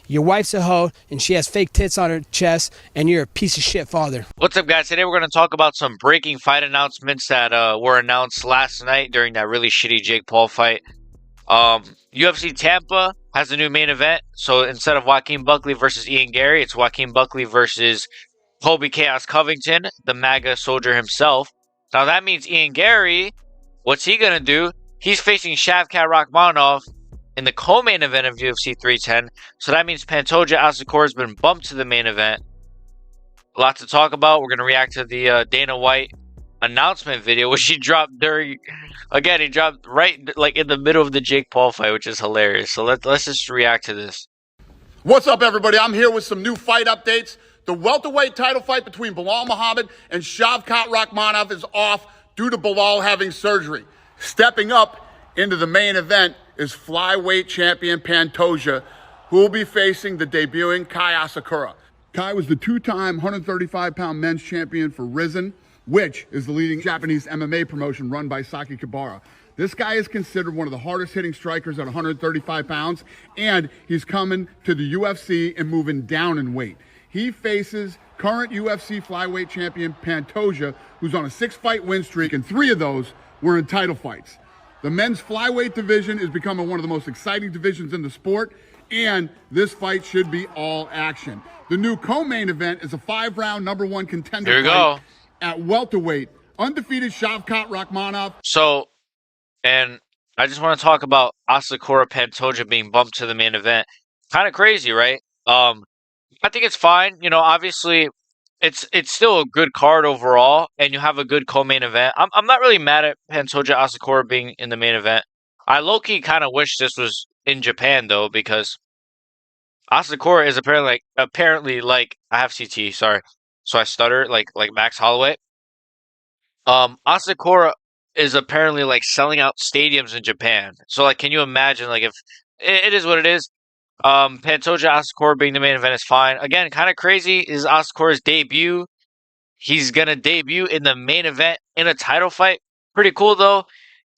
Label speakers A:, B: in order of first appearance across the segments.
A: your wife's a hoe and she has fake tits on her chest, and you're a piece of shit father.
B: What's up, guys? Today we're going to talk about some breaking fight announcements that were announced last night during that really shitty Jake Paul fight. UFC Tampa has a new main event. So instead of Joaquin Buckley versus Ian Gary, it's Joaquin Buckley versus Colby Chaos Covington, the MAGA soldier himself. Now that means Ian Gary, what's he going to do? He's facing Shavkat Rakhmonov in the co-main event of UFC 310. So that means Pantoja Asakura has been bumped to the main event. A lot to talk about. We're going to react to the Dana White announcement video, which he dropped during, again, he dropped right like in the middle of the Jake Paul fight, which is hilarious. So let's just react to this.
C: What's up, everybody? I'm here with some new fight updates. The welterweight title fight between Belal Muhammad and Shavkat Rakhmonov is off due to Belal having surgery. Stepping up into the main event is flyweight champion Pantoja, who will be facing the debuting Kai Asakura. Kai was the two-time 135-pound men's champion for Rizin, which is the leading Japanese MMA promotion run by Saki Kibara. This guy is considered one of the hardest hitting strikers at 135 pounds, and he's coming to the UFC and moving down in weight. He faces current UFC flyweight champion Pantoja, who's on a 6-fight win streak, and 3 of those were in title fights. The men's flyweight division is becoming one of the most exciting divisions in the sport, and this fight should be all action. The new co-main event is a 5-round #1 contender fight at welterweight. Undefeated Shavkat Rakhmonov.
B: So, and I just want to talk about Asakura Pantoja being bumped to the main event. Kind of crazy, right? I think it's fine. You know, obviously, it's still a good card overall, and you have a good co-main event. I'm not really mad at Pantoja Asakura being in the main event. I low-key kind of wish this was in Japan though, because Asakura is apparently like I have CT, sorry, so I stutter like Max Holloway. Asakura is apparently like selling out stadiums in Japan. So like, can you imagine like if it is what it is? Pantoja Asakura being the main event is fine. Again, kind of crazy is Asakura's debut. He's gonna debut in the main event in a title fight. Pretty cool though.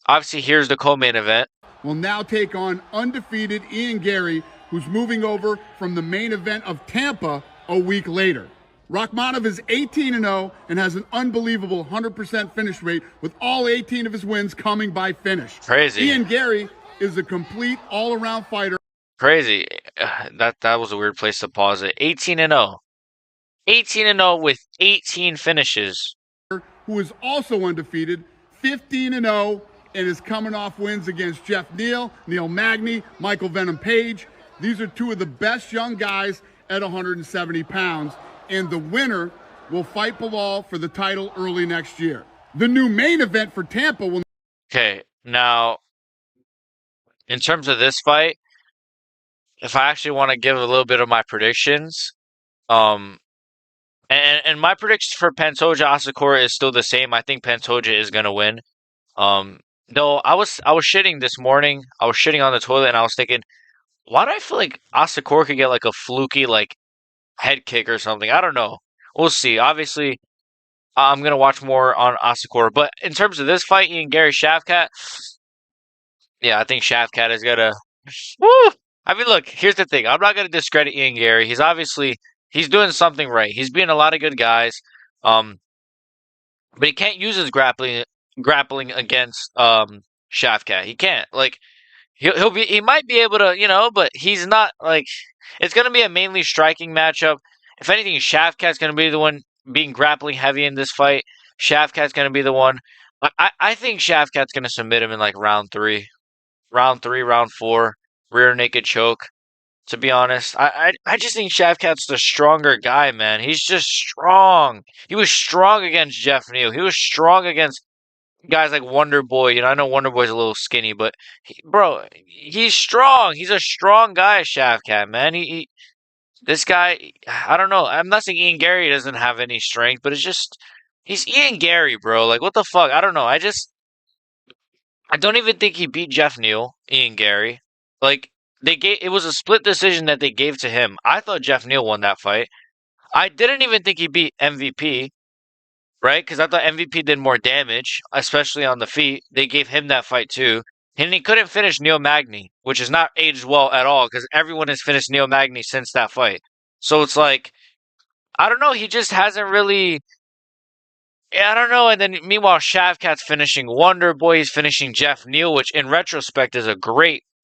B: Obviously, here's the co-main event.
C: Will now take on undefeated Ian Gary, who's moving over from the main event of Tampa a week later. Rakhmonov is 18-0 and has an unbelievable 100% finish rate, with all 18 of his wins coming by finish.
B: Crazy.
C: Ian Gary is a complete all-around fighter.
B: Crazy. That was a weird place to pause it. 18-0. 18-0 with 18 finishes.
C: Who is also undefeated, 15-0, and is coming off wins against Jeff Neal, Neil Magny, Michael Venom Page. These are 2 of the best young guys at 170 pounds, and the winner will fight Belal for the title early next year. The new main event for Tampa will...
B: Okay, now, in terms of this fight, if I actually want to give a little bit of my predictions, and my predictions for Pantoja Asakura is still the same. I think Pantoja is going to win. Though I was shitting this morning. I was shitting on the toilet, and I was thinking, why do I feel like Asakura could get like a fluky like head kick or something? I don't know. We'll see. Obviously, I'm gonna watch more on Asakura. But in terms of this fight, Ian Gary Shavkat, yeah, I think Shavkat is gonna. Woo! I mean, look. Here's the thing. I'm not gonna discredit Ian Gary. He's doing something right. He's beating a lot of good guys. But he can't use his grappling against Shavkat. He can't. Like he might be able to, but he's not like it's gonna be a mainly striking matchup. If anything, Shavkat's gonna be the one being grappling heavy in this fight. Shavkat's gonna be the one. I think Shavkat's gonna submit him in like round 3, round 4, rear naked choke. To be honest, I just think Shavkat's the stronger guy, man. He's just strong. He was strong against Jeff Neal. He was strong against guys like Wonder Boy. I know Wonder Boy's a little skinny, but he's strong. He's a strong guy, Shavkat, man. This guy, I don't know. I'm not saying Ian Gary doesn't have any strength, but he's Ian Gary, bro. Like, what the fuck? I don't know. I don't even think he beat Jeff Neal, Ian Gary. Like, it was a split decision that they gave to him. I thought Jeff Neal won that fight. I didn't even think he beat MVP, right? Because I thought MVP did more damage, especially on the feet. They gave him that fight too. And he couldn't finish Neil Magny, which is not aged well at all because everyone has finished Neil Magny since that fight. So it's like, I don't know. He just hasn't really. Yeah, I don't know. And then meanwhile, Shavkat's finishing Wonder Boy. He's finishing Jeff Neal, which in retrospect is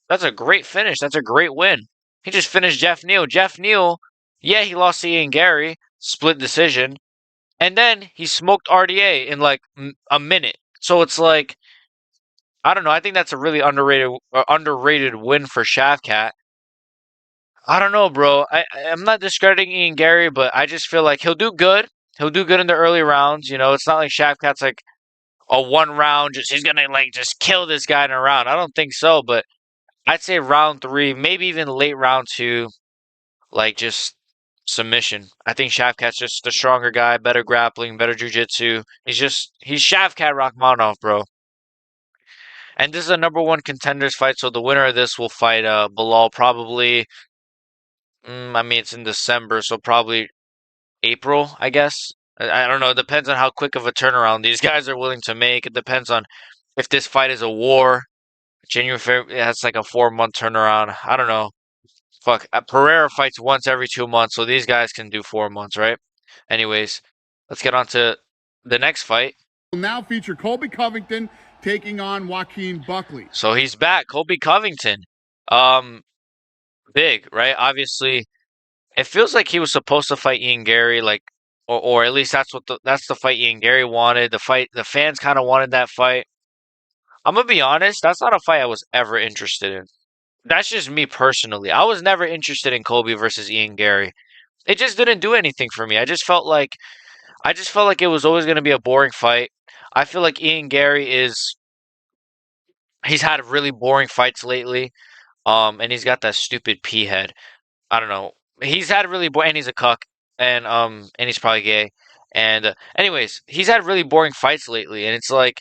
B: that's a great finish. That's a great win. He just finished Jeff Neal. Jeff Neal, yeah, he lost to Ian Gary, split decision. And then he smoked RDA in like a minute. So it's like, I don't know. I think that's a really underrated win for Shavkat. I don't know, bro. I'm not discrediting Ian Gary, but I just feel like he'll do good. He'll do good in the early rounds. You know, it's not like Shavkat's like a one round, just he's gonna like just kill this guy in a round. I don't think so, but I'd say round 3, maybe even late round 2, like just submission. I think Shavkat's just the stronger guy, better grappling, better jujitsu. He's Shavkat Rakhmonov, bro. And this is a number 1 contenders fight, so the winner of this will fight Bilal probably. I mean, it's in December, so probably April, I guess. I don't know. It depends on how quick of a turnaround these guys are willing to make. It depends on if this fight is a war. January, February, that's like a 4-month turnaround. I don't know. Fuck. Pereira fights once every 2 months, so these guys can do 4 months, right? Anyways, let's get on to the next fight.
C: Will now feature Colby Covington taking on Joaquin Buckley.
B: So he's back. Colby Covington. Big, right? Obviously, it feels like he was supposed to fight Ian Gary, like, or at least that's the fight Ian Gary wanted. The fans kind of wanted that fight. I'm gonna be honest, that's not a fight I was ever interested in. That's just me personally. I was never interested in Colby versus Ian Gary. It just didn't do anything for me. I just felt like it was always gonna be a boring fight. I feel like Ian Gary he's had really boring fights lately. And he's got that stupid pea head. I don't know. He's had really boring, and he's a cuck, and he's probably gay. And anyways, he's had really boring fights lately, and it's like,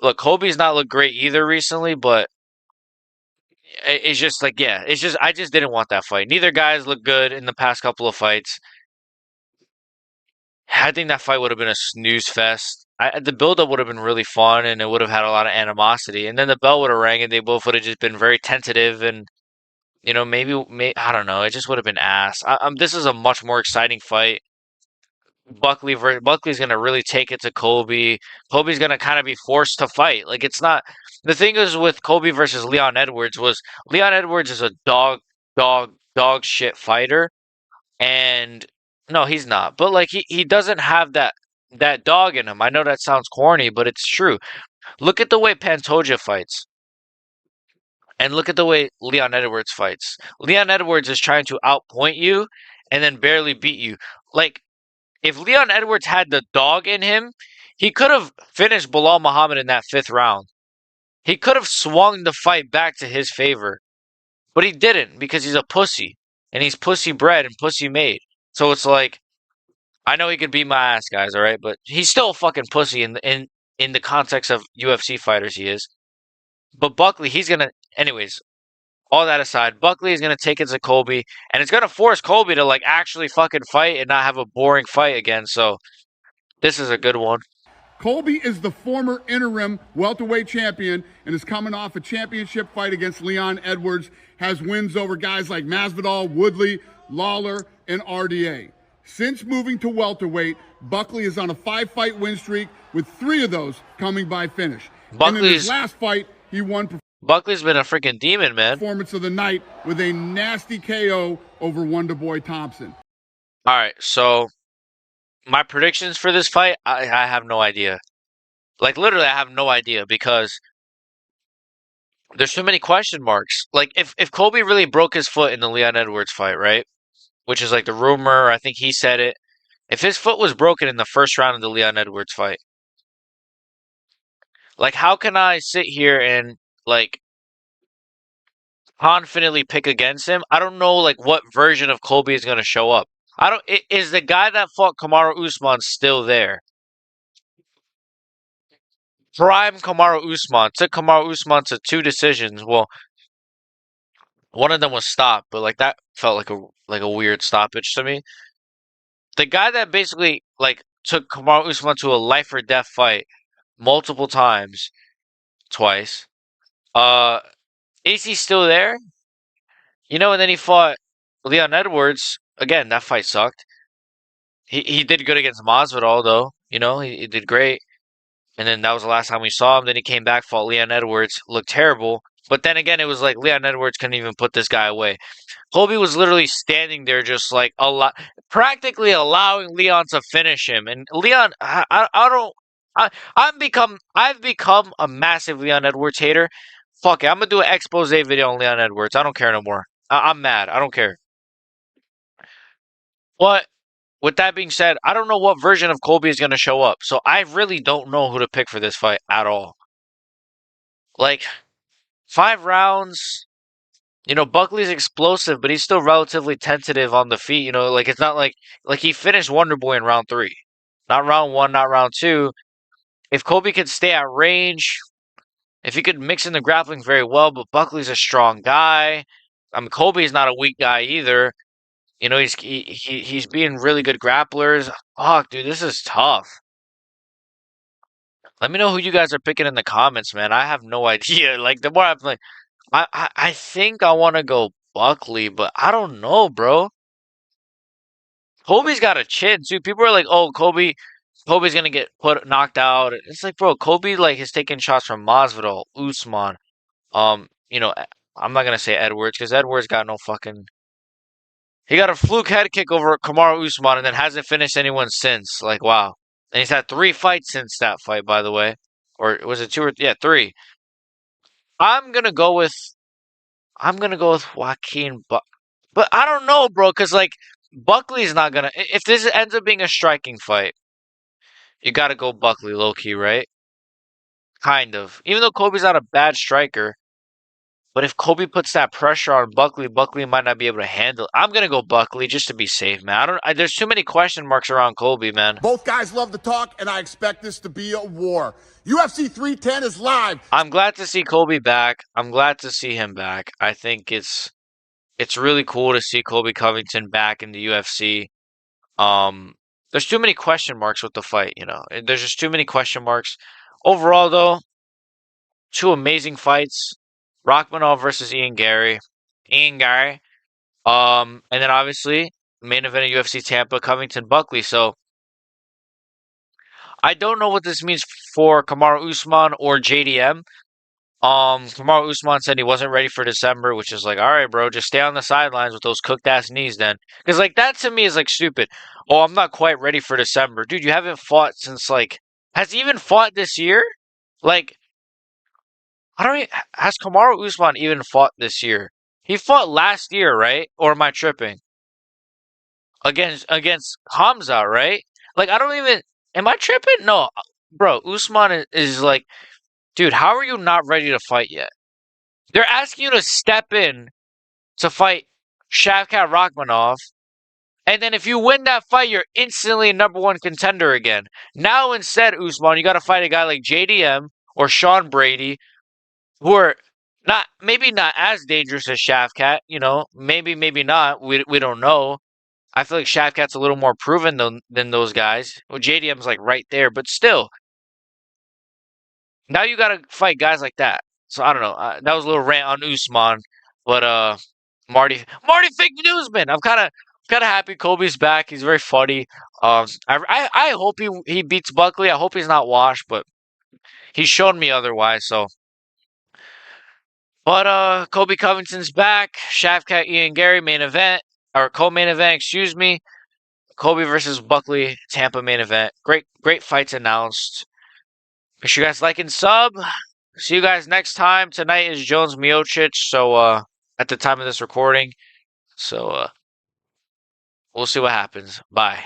B: look, Colby's not looked great either recently, but it's just like, yeah, it's just I just didn't want that fight. Neither guys look good in the past couple of fights. I think that fight would have been a snooze fest. The build-up would have been really fun, and it would have had a lot of animosity. And then the bell would have rang, and they both would have just been very tentative, and you know, maybe I don't know. It just would have been ass. This is a much more exciting fight. Buckley's gonna really take it to Colby. Colby's gonna kind of be forced to fight. Like it's not. The thing is with Colby versus Leon Edwards was Leon Edwards is a dog shit fighter, and no, he's not. But like he doesn't have that dog in him. I know that sounds corny, but it's true. Look at the way Pantoja fights. And look at the way Leon Edwards fights. Leon Edwards is trying to outpoint you and then barely beat you. Like, if Leon Edwards had the dog in him, he could have finished Bilal Muhammad in that 5th round. He could have swung the fight back to his favor. But he didn't because he's a pussy. And he's pussy bred and pussy made. So it's like, I know he could beat my ass, guys, alright? But he's still a fucking pussy in the context of UFC fighters he is. But Buckley, anyways, all that aside, Buckley is gonna take it to Colby, and it's gonna force Colby to like actually fucking fight and not have a boring fight again. So this is a good one.
C: Colby is the former interim welterweight champion and is coming off a championship fight against Leon Edwards, has wins over guys like Masvidal, Woodley, Lawler, and RDA. Since moving to welterweight, Buckley is on a 5-fight win streak with 3 of those coming by finish. And in his last fight, he won
B: Buckley's been a freaking demon, man.
C: Performance of the night with a nasty KO over Wonderboy Thompson.
B: All right, so my predictions for this fight, I have no idea. Like literally, I have no idea because there's too many question marks. Like if Colby really broke his foot in the Leon Edwards fight, right? Which is like the rumor. I think he said it. If his foot was broken in the 1st round of the Leon Edwards fight, like how can I sit here and like confidently pick against him? I don't know like what version of Colby is going to show up. Is the guy that fought Kamaru Usman still there? Prime Kamaru Usman took Kamaru Usman to 2 decisions. Well, one of them was stopped, but like that felt like a weird stoppage to me. The guy that basically like took Kamaru Usman to a life or death fight multiple times, twice. Is he still there? You know, and then he fought Leon Edwards. Again, that fight sucked. He did good against Masvidal, though. You know, he did great. And then that was the last time we saw him. Then he came back, fought Leon Edwards, looked terrible. But then again, it was like Leon Edwards couldn't even put this guy away. Colby was literally standing there, just like practically allowing Leon to finish him. And Leon, I don't, I've become a massive Leon Edwards hater. Fuck it, I'm gonna do an expose video on Leon Edwards. I don't care no more. I'm mad. I don't care. But with that being said, I don't know what version of Colby is gonna show up. So I really don't know who to pick for this fight at all. Like 5 rounds. You know, Buckley's explosive, but he's still relatively tentative on the feet. You know, like it's not like he finished Wonder Boy in round 3, not round 1, not round 2. If Colby could stay at range, if he could mix in the grappling very well, but Buckley's a strong guy. I mean, Colby's not a weak guy either. You know, he's being really good grapplers. Fuck, dude, this is tough. Let me know who you guys are picking in the comments, man. I have no idea. Like the more I'm like. I think I want to go Buckley, but I don't know, bro. Colby's got a chin too. People are like, "Oh, Colby's gonna get knocked out." It's like, bro, Colby like is taking shots from Masvidal, Usman. You know, I'm not gonna say Edwards because Edwards got no fucking. He got a fluke head kick over Kamaru Usman and then hasn't finished anyone since. Like, wow. And he's had 3 fights since that fight, by the way, or was it 2 or yeah, 3? I'm gonna go with Joaquin but I don't know, bro, because like Buckley's not gonna. If this ends up being a striking fight, you gotta go Buckley, low key, right? Kind of. Even though Colby's not a bad striker, but if Colby puts that pressure on Buckley, Buckley might not be able to handle it. I'm gonna go Buckley just to be safe, man. There's too many question marks around Colby, man.
C: Both guys love to talk, and I expect this to be a war. UFC 310 is live.
B: I'm glad to see Colby back. I'm glad to see him back. I think it's really cool to see Colby Covington back in the UFC. There's too many question marks with the fight, you know. There's just too many question marks. Overall, though, 2 amazing fights. Rachmanov versus Ian Gary. And then obviously, main event of UFC Tampa, Covington Buckley. So, I don't know what this means for Kamaru Usman or JDM. Kamaru Usman said he wasn't ready for December, which is like, all right, bro, just stay on the sidelines with those cooked ass knees then. Because like that to me is like stupid. Oh, I'm not quite ready for December. Dude, you haven't fought since like has he even fought this year? Like has Kamaru Usman even fought this year? He fought last year, right? Or am I tripping? Against Hamza, right? Like I don't even am I tripping? No. Bro, Usman is like dude, how are you not ready to fight yet? They're asking you to step in to fight Shavkat Rakhmonov, and then if you win that fight, you're instantly a #1 contender again. Now instead, Usman, you got to fight a guy like JDM or Sean Brady, who are maybe not as dangerous as Shavkat. You know, maybe not. We don't know. I feel like Shavkat's a little more proven than those guys. Well, JDM's like right there, but still. Now you got to fight guys like that. So I don't know. That was a little rant on Usman, but Marty fake newsman. I'm kind of happy Colby's back. He's very funny. I hope he beats Buckley. I hope he's not washed, but he's shown me otherwise. So, but Colby Covington's back. Shavkat Ian Gary main event or co-main event. Excuse me. Colby versus Buckley Tampa main event. Great fights announced. Make sure you guys like and sub. See you guys next time. Tonight is Jones Miocic, so at the time of this recording. So we'll see what happens. Bye.